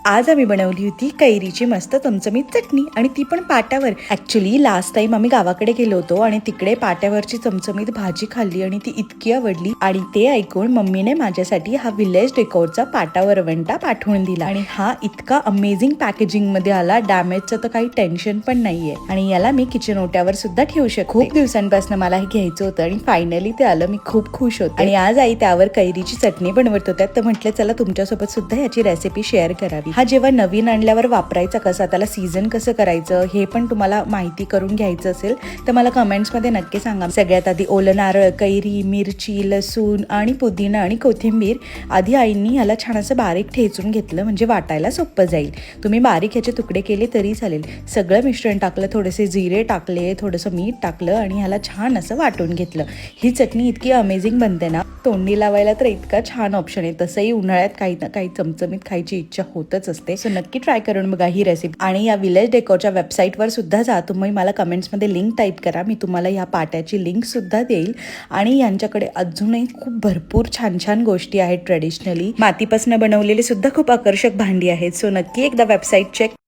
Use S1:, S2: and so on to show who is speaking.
S1: आज आम्ही बनवली होती कैरीची मस्त चमचमीत चटणी आणि ती पण पाट्यावर। ऍक्च्युली लास्ट टाइम आम्ही गावाकडे गेलो होतो आणि तिकडे पाट्यावरची चमचमीत भाजी खाल्ली आणि ती इतकी आवडली आणि ते ऐकून मम्मीने माझ्यासाठी हा विलेज डेकोरचा पाटावर वंटा पाठवून दिला आणि हा इतका अमेझिंग पॅकेजिंग मध्ये आला, डॅमेजचं तर काही टेन्शन पण नाहीये आणि याला मी किचन ओट्यावर सुद्धा ठेवू शकते। खूप दिवसांपासून मला हे घ्यायचं होतं आणि फायनली ते आलं। मी खूप खुश होते आणि आज आई त्यावर कैरीची चटणी बनवत होत्या, तर म्हटलं चला तुमच्यासोबत सुद्धा याची रेसिपी शेअर करावी। हा जेव्हा नवीन आणल्यावर वापरायचा कसा, त्याला सीझन कसं करायचं हे पण तुम्हाला माहिती करून घ्यायचं असेल तर मला कमेंट्स मध्ये नक्की सांगा। सगळ्यात आधी ओलं नारळ, कैरी, मिरची, लसूण आणि पुदिना आणि कोथिंबीर आधी आईंनी याला छान असं बारीक ठेचून घेतलं, म्हणजे वाटायला सोपं जाईल। तुम्ही बारीक याचे तुकडे केले तरी चालेल। सगळं मिश्रण टाकलं, थोडेसे जिरे टाकले, थोडंसं मीठ टाकलं आणि ह्याला छान असं वाटून घेतलं। ही चटणी इतकी अमेझिंग बनते ना, तोंडी लावायला तर इतका छान ऑप्शन आहे। तसंही उन्हाळ्यात काही ना काही चमचमीत खायची इच्छा होतच असते। सो नक्की ट्राय करून बघा ही रेसिपी आणि या विलेज डेकोरच्या वेबसाईटवर सुद्धा जा। तुम्ही मला कमेंट्समध्ये लिंक टाईप करा, मी तुम्हाला या पाट्याची लिंक सुद्धा देईल। आणि यांच्याकडे अजूनही खूप भरपूर छान छान गोष्टी आहेत। ट्रेडिशनली मातीपासून बनवलेली सुद्धा खूप आकर्षक भांडी आहेत। सो नक्की एकदा वेबसाईट चेक